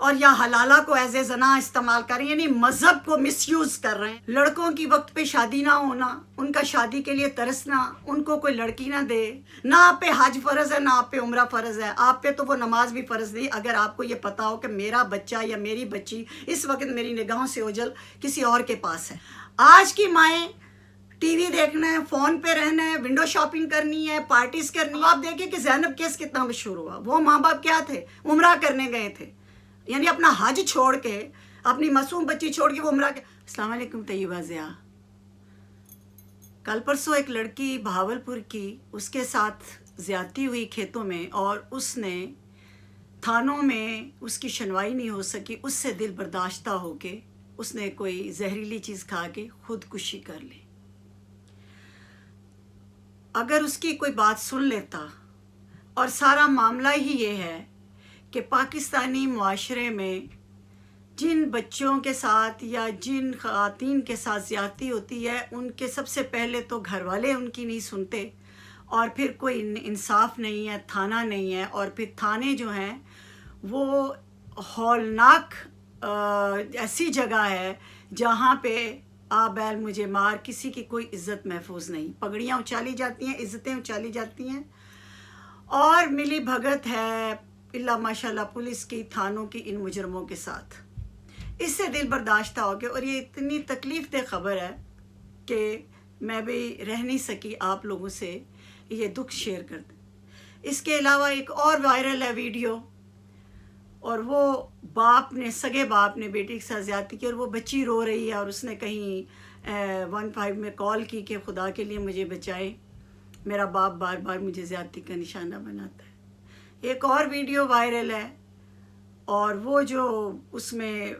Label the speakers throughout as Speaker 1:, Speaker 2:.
Speaker 1: اور یا حلالہ کو ایز اے زنا استعمال کر رہے ہیں، یعنی مذہب کو مس یوز کر رہے ہیں۔ لڑکوں کی وقت پہ شادی نہ ہونا، ان کا شادی کے لیے ترسنا، ان کو کوئی لڑکی نہ دے، نہ آپ پہ حج فرض ہے نہ آپ پہ عمرہ فرض ہے، آپ پہ تو وہ نماز بھی فرض نہیں اگر آپ کو یہ پتا ہو کہ میرا بچہ یا میری بچی اس وقت میری نگاہوں سے اوجھل کسی اور کے پاس ہے۔ آج کی مائیں ٹی وی دیکھنا ہے، فون پہ رہنا ہے، ونڈو شاپنگ کرنی ہے، پارٹیز کرنی ہے۔ آپ دیکھیں کہ زینب کیس کتنا مشہور ہوا، وہ ماں باپ کیا تھے؟ عمرہ کرنے گئے تھے، یعنی اپنا حج چھوڑ کے، اپنی معصوم بچی چھوڑ کے وہ عمرہ کے۔ السلام علیکم طیبہ ضیاء۔ کل پرسوں ایک لڑکی بہاولپور کی، اس کے ساتھ زیادتی ہوئی کھیتوں میں، اور اس نے تھانوں میں اس کی سنوائی نہیں ہو سکی، اس سے دل برداشتہ ہو کے اس نے کوئی زہریلی چیز کھا کے خودکشی کر لی۔ اگر اس کی کوئی بات سن لیتا، اور سارا معاملہ ہی یہ ہے کہ پاکستانی معاشرے میں جن بچوں کے ساتھ یا جن خواتین کے ساتھ زیادتی ہوتی ہے، ان کے سب سے پہلے تو گھر والے ان کی نہیں سنتے، اور پھر کوئی انصاف نہیں ہے، تھانہ نہیں ہے، اور پھر تھانے جو ہیں وہ ہولناک ایسی جگہ ہے جہاں پہ آ بیل مجھے مار، کسی کی کوئی عزت محفوظ نہیں، پگڑیاں اچالی جاتی ہیں، عزتیں اچالی جاتی ہیں، اور ملی بھگت ہے اللہ ماشاءاللہ پولیس کی، تھانوں کی ان مجرموں کے ساتھ۔ اس سے دل برداشتہ ہو کے، اور یہ اتنی تکلیف دہ خبر ہے کہ میں بھی رہ نہیں سکی آپ لوگوں سے یہ دکھ شیئر کر دیں۔ اس کے علاوہ ایک اور وائرل ہے ویڈیو، اور وہ باپ نے، سگے باپ نے بیٹی کے ساتھ زیادتی کی، اور وہ بچی رو رہی ہے، اور اس نے کہیں 15 میں کال کی کہ خدا کے لیے مجھے بچائے، میرا باپ بار بار مجھے زیادتی کا نشانہ بناتا ہے۔ ایک اور ویڈیو وائرل ہے، اور وہ جو اس میں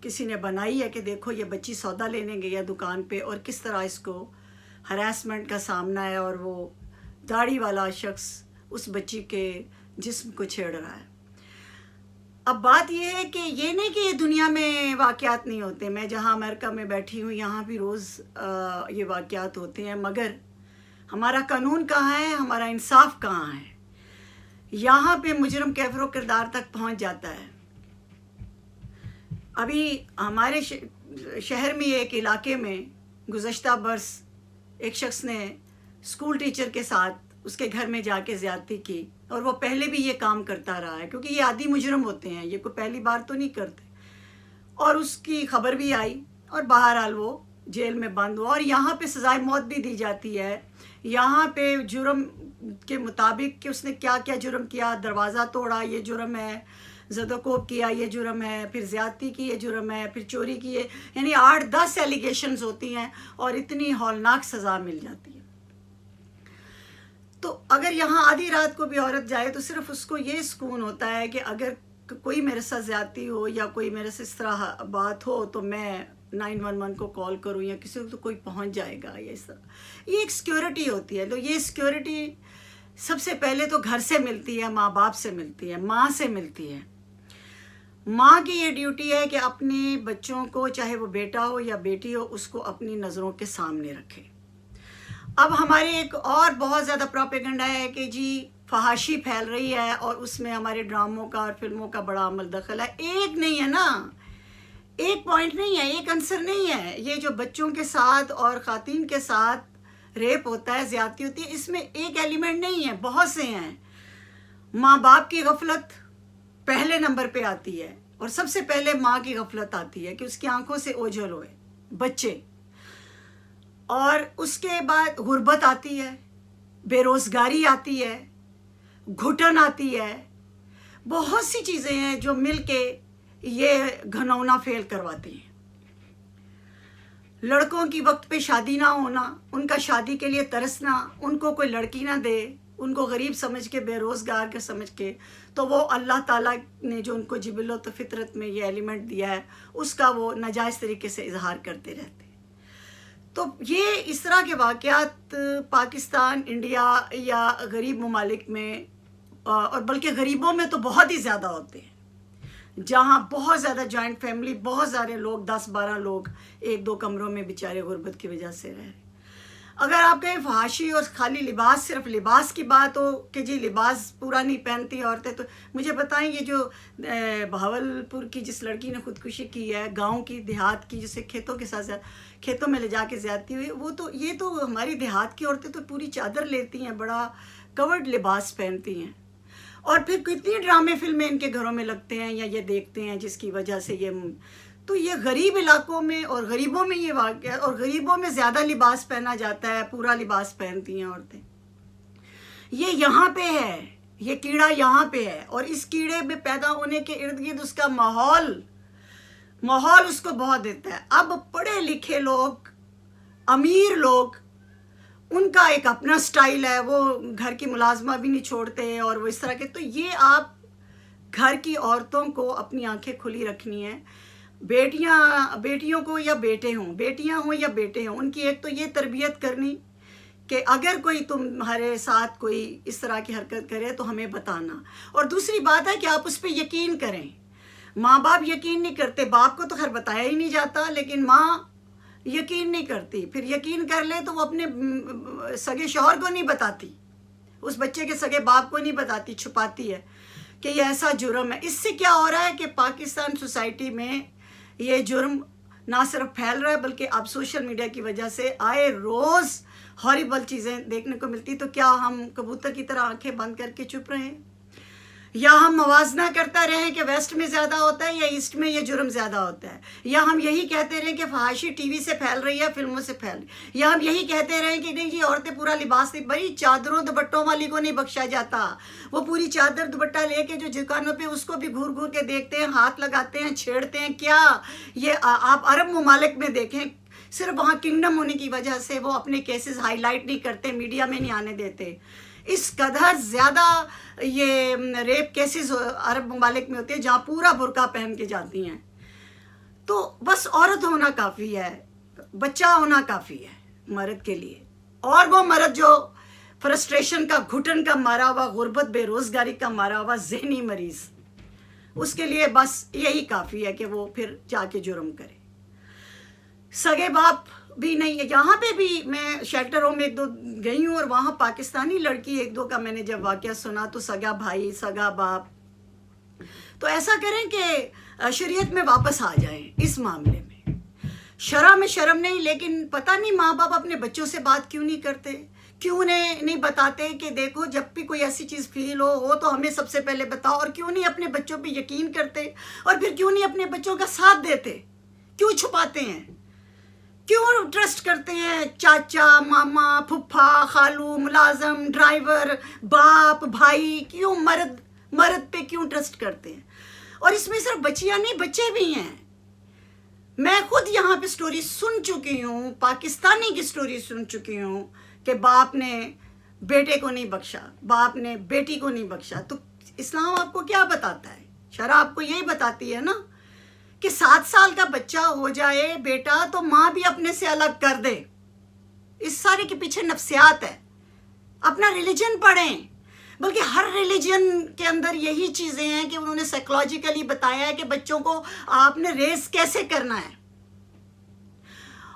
Speaker 1: کسی نے بنائی ہے کہ دیکھو یہ بچی سودا لینے گئی ہے دکان پہ، اور کس طرح اس کو ہراسمنٹ کا سامنا ہے، اور وہ داڑھی والا شخص اس بچی کے جسم کو چھیڑ رہا ہے۔ اب بات یہ ہے کہ یہ نہیں کہ یہ دنیا میں واقعات نہیں ہوتے، میں جہاں امریکہ میں بیٹھی ہوں یہاں بھی روز یہ واقعات ہوتے ہیں، مگر ہمارا قانون کہاں ہے، ہمارا انصاف کہاں ہے؟ یہاں پہ مجرم کیفر و کردار تک پہنچ جاتا ہے۔ ابھی ہمارے شہر میں ایک علاقے میں گزشتہ برس ایک شخص نے اسکول ٹیچر کے ساتھ اس کے گھر میں جا کے زیادتی کی، اور وہ پہلے بھی یہ کام کرتا رہا ہے، کیونکہ یہ عادی مجرم ہوتے ہیں، یہ کوئی پہلی بار تو نہیں کرتے، اور اس کی خبر بھی آئی، اور بہرحال وہ جیل میں بند ہوا، اور یہاں پہ سزائے موت بھی دی جاتی ہے۔ یہاں پہ جرم کے مطابق کہ اس نے کیا کیا جرم کیا، دروازہ توڑا یہ جرم ہے، زد و کوب کیا یہ جرم ہے، پھر زیادتی کی یہ جرم ہے، پھر چوری کی، یعنی 8-10 ایلیگیشنز ہوتی ہیں، اور اتنی ہولناک سزا مل جاتی ہے۔ تو اگر یہاں آدھی رات کو بھی عورت جائے تو صرف اس کو یہ سکون ہوتا ہے کہ اگر کوئی میرے ساتھ زیادتی ہو یا کوئی میرے سے اس طرح بات ہو تو میں 911 کو کال کروں، یا کسی کو تو کوئی پہنچ جائے گا، یا اس طرح یہ ایک سیکیورٹی ہوتی ہے۔ تو یہ سیکیورٹی سب سے پہلے تو گھر سے ملتی ہے، ماں باپ سے ملتی ہے، ماں سے ملتی ہے۔ ماں کی یہ ڈیوٹی ہے کہ اپنے بچوں کو، چاہے وہ بیٹا ہو یا بیٹی ہو، اس کو اپنی نظروں کے سامنے رکھے۔ اب ہمارے ایک اور بہت زیادہ پروپیگنڈا ہے کہ جی فحاشی پھیل رہی ہے، اور اس میں ہمارے ڈراموں کا اور فلموں کا بڑا عمل دخل ہے۔ ایک نہیں ہے نا، ایک پوائنٹ نہیں ہے، ایک عنصر نہیں ہے۔ یہ جو بچوں کے ساتھ اور خواتین کے ساتھ ریپ ہوتا ہے، زیادتی ہوتی ہے، اس میں ایک ایلیمنٹ نہیں ہے، بہت سے ہیں۔ ماں باپ کی غفلت پہلے نمبر پہ آتی ہے، اور سب سے پہلے ماں کی غفلت آتی ہے کہ اس کی آنکھوں سے اوجھل ہوئے بچے، اور اس کے بعد غربت آتی ہے، بے روزگاری آتی ہے، گھٹن آتی ہے، بہت سی چیزیں ہیں جو مل کے یہ گھنونا فیل کرواتی ہیں۔ لڑکوں کی وقت پہ شادی نہ ہونا، ان کا شادی کے لیے ترسنا، ان کو کوئی لڑکی نہ دے، ان کو غریب سمجھ کے، بے روزگار کے سمجھ کے، تو وہ اللہ تعالیٰ نے جو ان کو جبلت و فطرت میں یہ ایلیمنٹ دیا ہے اس کا وہ ناجائز طریقے سے اظہار کرتے رہتے ہیں۔ تو یہ اس طرح کے واقعات پاکستان، انڈیا یا غریب ممالک میں، اور بلکہ غریبوں میں تو بہت ہی زیادہ ہوتے ہیں، جہاں بہت زیادہ جوائنٹ فیملی، بہت سارے لوگ، 10-12 لوگ ایک دو کمروں میں بیچارے غربت کی وجہ سے رہ رہے۔ اگر آپ کہیں فحاشی اور خالی لباس، صرف لباس کی بات ہو کہ جی لباس پورا نہیں پہنتی عورتیں، تو مجھے بتائیں یہ جو بہاولپور کی جس لڑکی نے خودکشی کی ہے، گاؤں کی، دیہات کی، جسے کھیتوں کے ساتھ کھیتوں میں لے جا کے زیادتی ہوئی، وہ تو یہ تو ہماری دیہات کی عورتیں تو پوری چادر لیتی ہیں، بڑا کورڈ لباس پہنتی ہیں، اور پھر کتنی ڈرامے فلمیں ان کے گھروں میں لگتے ہیں یا یہ دیکھتے ہیں، جس کی وجہ سے یہ غریب علاقوں میں اور غریبوں میں یہ واقع ہے، اور غریبوں میں زیادہ لباس پہنا جاتا ہے، پورا لباس پہنتی ہیں عورتیں. یہ یہاں پہ ہے، یہ کیڑا یہاں پہ ہے، اور اس کیڑے میں پیدا ہونے کے ارد گرد اس کا ماحول اس کو بہت دیتا ہے. اب پڑھے لکھے لوگ، امیر لوگ، ان کا ایک اپنا سٹائل ہے، وہ گھر کی ملازمہ بھی نہیں چھوڑتے اور وہ اس طرح کے. تو یہ آپ گھر کی عورتوں کو اپنی آنکھیں کھلی رکھنی ہیں. بیٹیوں کو یا بیٹے ہوں، بیٹیاں ہوں یا بیٹے ہوں، ان کی ایک تو یہ تربیت کرنی کہ اگر کوئی تمہارے ساتھ کوئی اس طرح کی حرکت کرے تو ہمیں بتانا. اور دوسری بات ہے کہ آپ اس پہ یقین کریں. ماں باپ یقین نہیں کرتے، باپ کو تو خیر بتایا ہی نہیں جاتا، لیکن ماں یقین نہیں کرتی. پھر یقین کر لے تو وہ اپنے سگے شوہر کو نہیں بتاتی، اس بچے کے سگے باپ کو نہیں بتاتی، چھپاتی ہے کہ یہ ایسا جرم ہے. اس سے کیا ہو رہا ہے کہ پاکستان سوسائٹی میں یہ جرم نہ صرف پھیل رہا ہے، بلکہ اب سوشل میڈیا کی وجہ سے آئے روز ہاریبل چیزیں دیکھنے کو ملتی. تو کیا ہم کبوتر کی طرح آنکھیں بند کر کے چپ رہے ہیں، یا ہم موازنہ کرتا رہیں کہ ویسٹ میں زیادہ ہوتا ہے یا ایسٹ میں یہ جرم زیادہ ہوتا ہے، یا ہم یہی کہتے رہیں کہ فحاشی ٹی وی سے پھیل رہی ہے، فلموں سے پھیل رہی ہے، یا ہم یہی کہتے رہیں کہ نہیں جی عورتیں پورا لباس نہیں. بھائی چادروں دوپٹوں والی کو نہیں بخشا جاتا، وہ پوری چادر دوپٹہ لے کے جو دکانوں پہ اس کو بھی گھور گھور کے دیکھتے ہیں، ہاتھ لگاتے ہیں، چھیڑتے ہیں. کیا یہ آپ عرب ممالک میں دیکھیں، صرف وہاں کنگڈم ہونے کی وجہ سے وہ اپنے کیسز ہائی لائٹ نہیں کرتے، میڈیا میں نہیں آنے دیتے. اس قدر زیادہ یہ ریپ کیسز عرب ممالک میں ہوتے ہیں جہاں پورا برقع پہن کے جاتی ہیں. تو بس عورت ہونا کافی ہے، بچہ ہونا کافی ہے مرد کے لیے. اور وہ مرد جو فرسٹریشن کا، گھٹن کا مارا ہوا، غربت، بے روزگاری کا مارا ہوا ذہنی مریض، اس کے لیے بس یہی کافی ہے کہ وہ پھر جا کے جرم کرے. سگے باپ بھی نہیں ہے. یہاں پہ بھی میں شیلٹر ہوم میں ایک دو گئی ہوں، اور وہاں پاکستانی لڑکی ایک دو کا میں نے جب واقعہ سنا تو سگا بھائی، سگا باپ. تو ایسا کریں کہ شریعت میں واپس آ جائیں اس معاملے میں. شرع میں شرم نہیں، لیکن پتہ نہیں ماں باپ اپنے بچوں سے بات کیوں نہیں کرتے، کیوں نہیں بتاتے کہ دیکھو جب بھی کوئی ایسی چیز فیل ہو تو ہمیں سب سے پہلے بتاؤ. اور کیوں نہیں اپنے بچوں پہ یقین کرتے، اور پھر کیوں نہیں اپنے بچوں کا ساتھ دیتے، کیوں چھپاتے ہیں، کیوں ٹرسٹ کرتے ہیں چاچا، ماما، پھپھا، خالو، ملازم، ڈرائیور، باپ، بھائی، کیوں مرد پہ کیوں ٹرسٹ کرتے ہیں. اور اس میں صرف بچیاں نہیں، بچے بھی ہیں. میں خود یہاں پہ سٹوری سن چکی ہوں، پاکستانی کی سٹوری سن چکی ہوں کہ باپ نے بیٹے کو نہیں بخشا، باپ نے بیٹی کو نہیں بخشا. تو اسلام آپ کو کیا بتاتا ہے؟ شرع آپ کو یہی بتاتی ہے نا کہ 7 سال کا بچہ ہو جائے بیٹا تو ماں بھی اپنے سے الگ کر دے. اس سارے کے پیچھے نفسیات ہے. اپنا ریلیجن پڑھیں، بلکہ ہر ریلیجن کے اندر یہی چیزیں ہیں کہ انہوں نے سائیکولوجیکلی بتایا ہے کہ بچوں کو آپ نے ریز کیسے کرنا ہے،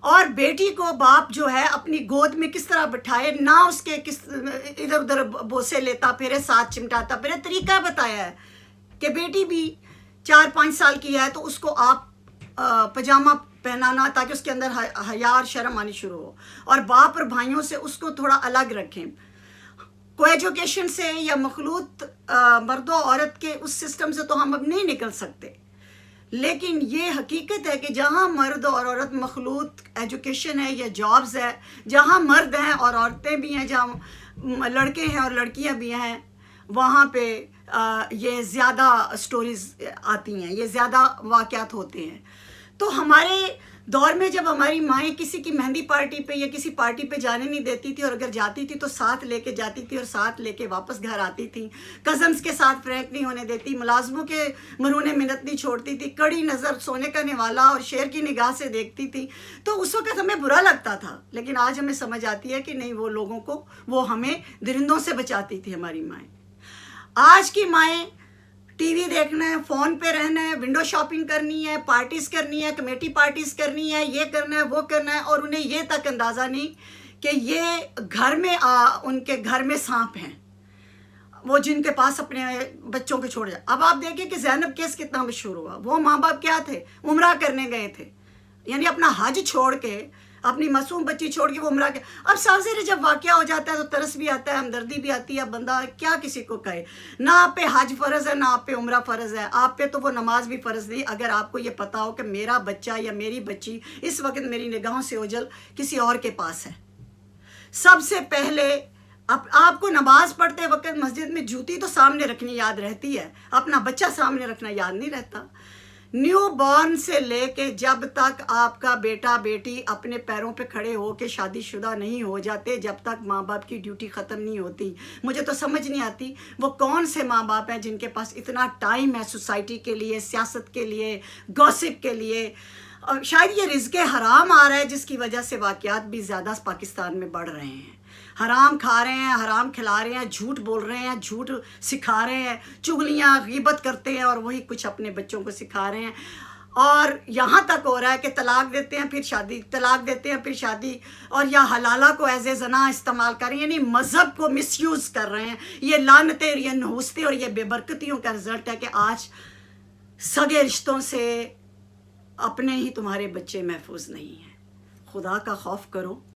Speaker 1: اور بیٹی کو باپ جو ہے اپنی گود میں کس طرح بٹھائے، نہ اس کے ادھر ادھر بوسے لیتا پھرے، ساتھ چمٹاتا پھرے. طریقہ بتایا ہے کہ بیٹی بھی 4-5 سال کی ہے تو اس کو آپ پجامہ پہنانا تاکہ اس کے اندر حیا اور شرم آنی شروع ہو، اور باپ اور بھائیوں سے اس کو تھوڑا الگ رکھیں. کو ایجوکیشن سے یا مخلوط مرد و عورت کے اس سسٹم سے تو ہم اب نہیں نکل سکتے، لیکن یہ حقیقت ہے کہ جہاں مرد اور عورت مخلوط ایجوکیشن ہے یا جابز ہے، جہاں مرد ہیں اور عورتیں بھی ہیں، جہاں لڑکے ہیں اور لڑکیاں بھی ہیں، وہاں پہ یہ زیادہ سٹوریز آتی ہیں، یہ زیادہ واقعات ہوتے ہیں. تو ہمارے دور میں جب ہماری مائیں کسی کی مہندی پارٹی پہ یا کسی پارٹی پہ جانے نہیں دیتی تھی، اور اگر جاتی تھی تو ساتھ لے کے جاتی تھی اور ساتھ لے کے واپس گھر آتی تھی. کزنز کے ساتھ فرینک نہیں ہونے دیتی، ملازموں کے مرہون منت نہیں چھوڑتی تھی، کڑی نظر سونے کا نوالا اور شیر کی نگاہ سے دیکھتی تھی. تو اس وقت ہمیں برا لگتا تھا، لیکن آج ہمیں سمجھ آتی ہے کہ نہیں، وہ لوگوں کو، وہ ہمیں درندوں سے بچاتی تھی ہماری مائیں. آج کی مائیں ٹی وی دیکھنا ہے، فون پہ رہنا ہے، ونڈو شاپنگ کرنی ہے، پارٹیز کرنی ہے، کمیٹی پارٹیز کرنی ہے، یہ کرنا ہے، وہ کرنا ہے، اور انہیں یہ تک اندازہ نہیں کہ یہ گھر میں ان کے گھر میں سانپ ہیں، وہ جن کے پاس اپنے بچوں کو چھوڑ جائے. اب آپ دیکھیں کہ زینب کیس کتنا مشہور ہوا. وہ ماں باپ کیا تھے؟ عمرہ کرنے گئے تھے، یعنی اپنا حج چھوڑ کے، اپنی معصوم بچی چھوڑ کے وہ عمرہ کے. اب سازر جب واقعہ ہو جاتا ہے تو ترس بھی آتا ہے، ہمدردی بھی آتی ہے. اب بندہ کیا کسی کو کہے؟ نہ آپ پہ حج فرض ہے، نہ آپ پہ عمرہ فرض ہے، آپ پہ تو وہ نماز بھی فرض نہیں. اگر آپ کو یہ پتا ہو کہ میرا بچہ یا میری بچی اس وقت میری نگاہوں سے اوجھل کسی اور کے پاس ہے، سب سے پہلے آپ کو نماز پڑھتے وقت مسجد میں جوتی تو سامنے رکھنی یاد رہتی ہے، اپنا بچہ سامنے رکھنا یاد نہیں رہتا. نیو بورن سے لے کے جب تک آپ کا بیٹا بیٹی اپنے پیروں پہ کھڑے ہو کے شادی شدہ نہیں ہو جاتے، جب تک ماں باپ کی ڈیوٹی ختم نہیں ہوتی. مجھے تو سمجھ نہیں آتی وہ کون سے ماں باپ ہیں جن کے پاس اتنا ٹائم ہے سوسائٹی کے لیے، سیاست کے لیے، گوسپ کے لیے. اور شاید یہ رزق حرام آ رہا ہے جس کی وجہ سے واقعات بھی زیادہ پاکستان میں بڑھ رہے ہیں. حرام کھا رہے ہیں، حرام کھلا رہے ہیں، جھوٹ بول رہے ہیں، جھوٹ سکھا رہے ہیں، چغلیاں غیبت کرتے ہیں اور وہی کچھ اپنے بچوں کو سکھا رہے ہیں. اور یہاں تک ہو رہا ہے کہ طلاق دیتے ہیں پھر شادی، طلاق دیتے ہیں پھر شادی، اور یا حلالہ کو ایز اے زنا استعمال کر رہے ہیں، یعنی مذہب کو مس یوز کر رہے ہیں. یہ لعنتیں اور یہ نحوستیں اور یہ بے برکتیوں کا رزلٹ ہے کہ آج سگے رشتوں سے اپنے ہی تمہارے بچے محفوظ نہیں ہیں. خدا کا خوف کرو.